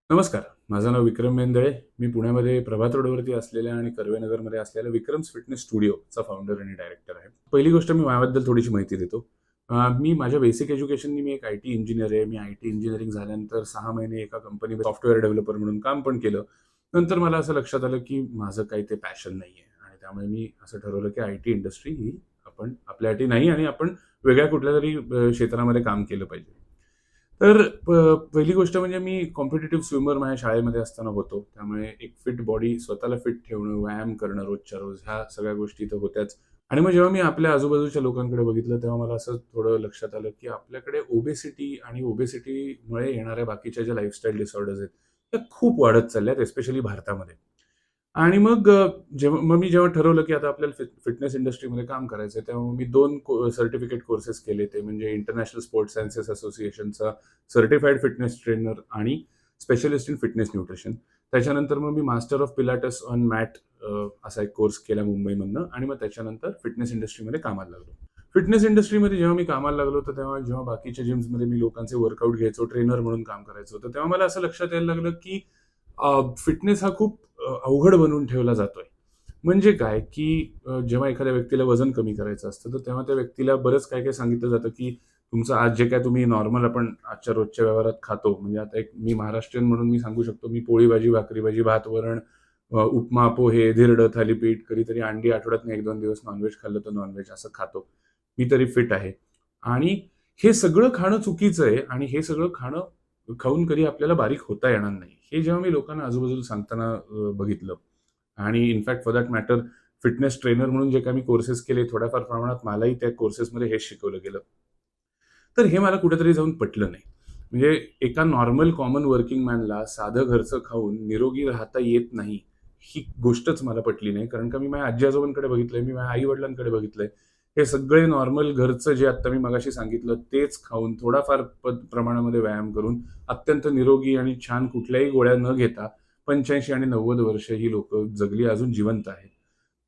नमस्कार. माझं नाव विक्रम मेंदळे. मी पुण्यामध्ये प्रभात रोडवरती असलेल्या आणि कर्वेनगरमध्ये असलेल्या विक्रम्स फिटनेस स्टुडिओचा फाउंडर आणि डायरेक्टर आहे. पहिली गोष्ट मी माझ्याबद्दल थोडीशी माहिती देतो. मी माझ्या बेसिक एज्युकेशननी मी एक आय-टी इंजिनिअर आहे. मी आय-टी इंजिनिअरिंग झाल्यानंतर 6 महिने एका कंपनीमध्ये सॉफ्टवेअर डेव्हलपर म्हणून काम पण केलं. नंतर मला असं लक्षात आलं, की माझं काही ते पॅशन नाहीये आणि त्यामुळे मी असं ठरवलं, की आय-टी इंडस्ट्री ही आपण आपल्यासाठी नाही आणि आपण वेगळ्या कुठल्यातरी क्षेत्रामध्ये काम केलं पाहिजे. तर पहिली गोष्ट म्हणजे मी कॉम्पिटिटिव्ह स्विमर माझ्या शाळेमध्ये असताना होतो. त्यामुळे एक फिट बॉडी स्वतःला फिट ठेवणं, व्यायाम करणं रोजच्या रोज ह्या सगळ्या गोष्टी तर होत्याच. आणि मग जेव्हा मी आपल्या आजूबाजूच्या लोकांकडे बघितलं, तेव्हा मला असं थोडं लक्षात आलं, की आपल्याकडे ओबेसिटी आणि ओबेसिटीमुळे येणाऱ्या बाकीच्या ज्या लाईफस्टाईल डिसऑर्डर्स आहेत, त्या खूप वाढत चालल्यात, एस्पेशली भारतामध्ये. आणि मग मी जेव्हा ठरवलं, की आता आपल्याला फिटनेस इंडस्ट्रीमध्ये काम करायचं आहे, तेव्हा मी 2 सर्टिफिकेट कोर्सेस केले. ते म्हणजे इंटरनॅशनल स्पोर्ट्स सायन्सेस असोसिएशनचा सर्टिफाईड फिटनेस ट्रेनर आणि स्पेशलिस्ट इन फिटनेस न्यूट्रिशन. त्याच्यानंतर मग मी master of Pilates on mat असा एक कोर्स केला मुंबईमधनं आणि मग त्याच्यानंतर फिटनेस इंडस्ट्रीमध्ये कामाला लागलो. फिटनेस इंडस्ट्रीमध्ये जेव्हा मी कामाला लागलो, तर तेव्हा जेव्हा बाकीच्या जिम्समध्ये मी लोकांचे वर्कआउट घ्यायचो, ट्रेनर म्हणून काम करायचो, तर तेव्हा मला असं लक्षात यायला लागलं, की फिटनेस हा खूप अवघड बनवून ठेवला जातोय. म्हणजे काय, की जेव्हा एखाद्या व्यक्तीला वजन कमी करायचं असतं, तर तेव्हा त्या व्यक्तीला बरंच काय-काय सांगितलं जातं, की तुमचं आज जे काही तुम्ही नॉर्मल आपण आजच्या रोजच्या व्यवहारात खातो, म्हणजे आता एक मी महाराष्ट्रीयन म्हणून मी सांगू शकतो, मी पोळी भाजी, भाकरी भाजी, भात, वरण, उपमा, पोहे, धिरडं, थालीपीठ, कधीतरी अंडी आठवड्यातून 1-2 दिवस नॉन खाल्लं तर नॉन असं खातो. मी तरी फिट आहे. आणि हे सगळं खाणं चुकीचं आहे आणि हे सगळं खाऊन कधी आपल्याला बारीक होता येणार नाही. हे जेव्हा मी लोकांना आजूबाजूला सांगताना बघितलं आणि in fact for that matter fitness trainer म्हणून जे काही मी कोर्सेस केले, थोड्याफार प्रमाणात मलाही त्या कोर्सेसमध्ये हेच शिकवलं गेलं. तर हे मला कुठेतरी जाऊन पटलं नाही. म्हणजे एका नॉर्मल कॉमन वर्किंग मॅनला साधं घरचं खाऊन निरोगी राहता येत नाही, ही गोष्टच मला पटली नाही. कारण का मी माझ्या आजी-आजोबांकडे बघितलंय, मी माझ्या आई-वडिलांकडे बघितलंय. हे सगळे नॉर्मल घरचं जे आत्ता मी मगाशी सांगितलं तेच खाऊन थोडाफार प्रमाणामध्ये व्यायाम करून अत्यंत निरोगी आणि छान कुठल्याही गोळ्या न घेता 85 आणि 90 वर्ष ही लोकं जगली, अजून जिवंत आहेत.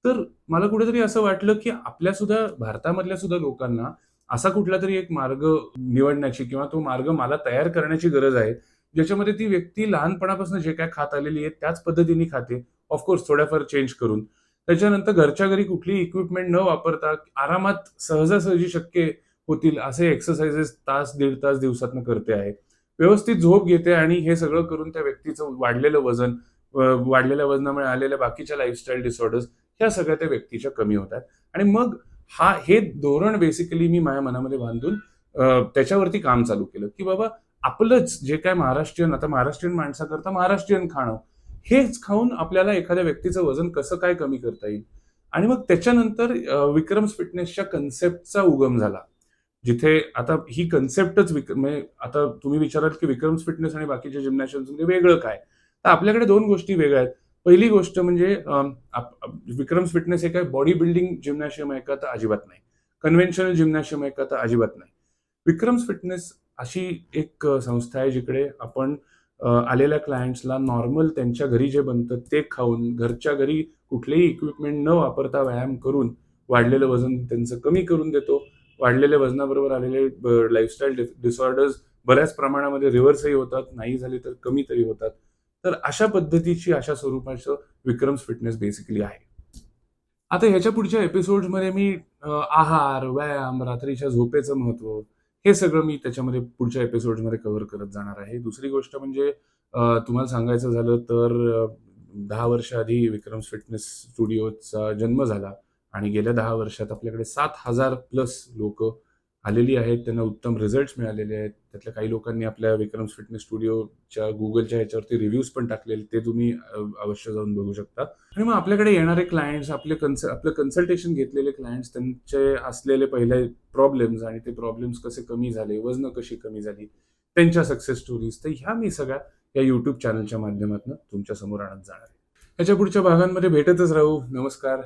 तर मला कुठेतरी असं वाटलं, की आपल्या सुद्धा भारतामधल्या सुद्धा लोकांना असा कुठलातरी एक मार्ग निवडण्याची किंवा तो मार्ग मला तयार करण्याची गरज आहे, ज्याच्यामध्ये ती व्यक्ती लहानपणापासून जे काही खात आलेली आहे त्याच पद्धतीने खाते. ऑफ थोड्याफार चेंज करून. त्याच्यानंतर घरच्या घरी कुठलीही इक्विपमेंट न वापरता आरामात सहजासहजी शक्य होतील असे एक्सरसाइजेस तास, दीड तास दिवसातनं करते आहे. व्यवस्थित झोप घेते आणि हे सगळं करून त्या व्यक्तीचं वाढलेलं वजन, वाढलेल्या वजनामुळे आलेल्या बाकीच्या लाईफस्टाईल डिसऑर्डर्स ह्या सगळ्या त्या व्यक्तीच्या कमी होतात. आणि मग हे धोरण बेसिकली मी माझ्या मनामध्ये बांधून त्याच्यावरती काम चालू केलं, की बाबा आपलंच जे काय महाराष्ट्रीयन, आता महाराष्ट्रीयन माणसाकरता महाराष्ट्रीयन खाणं, हेच खाऊन आपल्याला एखाद्या व्यक्तीचं वजन कसं काय कमी करता येईल. आणि मग त्याच्यानंतर विक्रम्स फिटनेसच्या कन्सेप्टचा उगम झाला. जिथे आता ही कन्सेप्टच म्हणजे आता तुम्ही विचाराल, की विक्रम्स फिटनेस आणि बाकीच्या जिम्नॅशियम्समध्ये वेगळं काय? तर आपल्याकडे 2 गोष्टी वेगळ्या आहेत. पहिली गोष्ट म्हणजे विक्रम्स फिटनेस हे काय बॉडी बिल्डिंग जिम्नॅशियम आहे का? तर अजिबात नाही. कन्व्हेन्शनल जिम्नॅशियम आहे का? तर अजिबात नाही. विक्रम्स फिटनेस अशी एक संस्था आहे जिकडे आपण आलेल्या क्लायंट्सला नॉर्मल त्यांच्या घरी जे बनतं ते खाऊन, घरच्या घरी कुठलेही इक्विपमेंट न वापरता व्यायाम करून वाढलेलं वजन त्यांचं कमी करून देतो. वाढलेल्या वजनाबरोबर आलेले लाईफस्टाईल डिसऑर्डर्स बऱ्याच प्रमाणामध्ये रिव्हर्सही होतात, नाही झाले तर कमी तरी होतात. तर अशा पद्धतीची, अशा स्वरूपाचं विक्रम्स फिटनेस बेसिकली आहे. आता ह्याच्या पुढच्या एपिसोड्समध्ये मी आहार, व्यायाम, रात्रीच्या झोपेचं महत्त्व, हे सगळं मी त्याच्यामध्ये पुढच्या एपिसोड्समध्ये कव्हर करत जाणार आहे. दुसरी गोष्ट म्हणजे तुम्हाला सांगायचं झालं तर 10 वर्ष आधी विक्रम्स फिटनेस स्टुडिओचा जन्म झाला आणि गेल्या 10 वर्षात आपल्याकडे 7,000 प्लस लोकं आलेली आहेत. त्यांना उत्तम रिझल्ट्स मिळालेले आहेत. त्यातल्या काही लोकांनी आपल्या विक्रम्स फिटनेस स्टुडिओच्या Googleच्या ह्याच्यावरती रिव्ह्यूज पण टाकलेले. ते तुम्ही अवश्य जाऊन बघू शकता. आणि मग आपल्याकडे येणारे क्लायंट्स, आपलं कन्सल्टेशन घेतलेले क्लायंट्स, त्यांचे असलेले पहिले प्रॉब्लेम्स आणि ते प्रॉब्लेम्स कसे कमी झाले, वजनं कशी कमी झाली, त्यांच्या सक्सेस स्टोरीज, तर ह्या मी सगळ्या या YouTube चॅनलच्या माध्यमातून तुमच्या समोर आणत जाणार आहे. ह्याच्या पुढच्या भागांमध्ये भेटतच राहू. नमस्कार.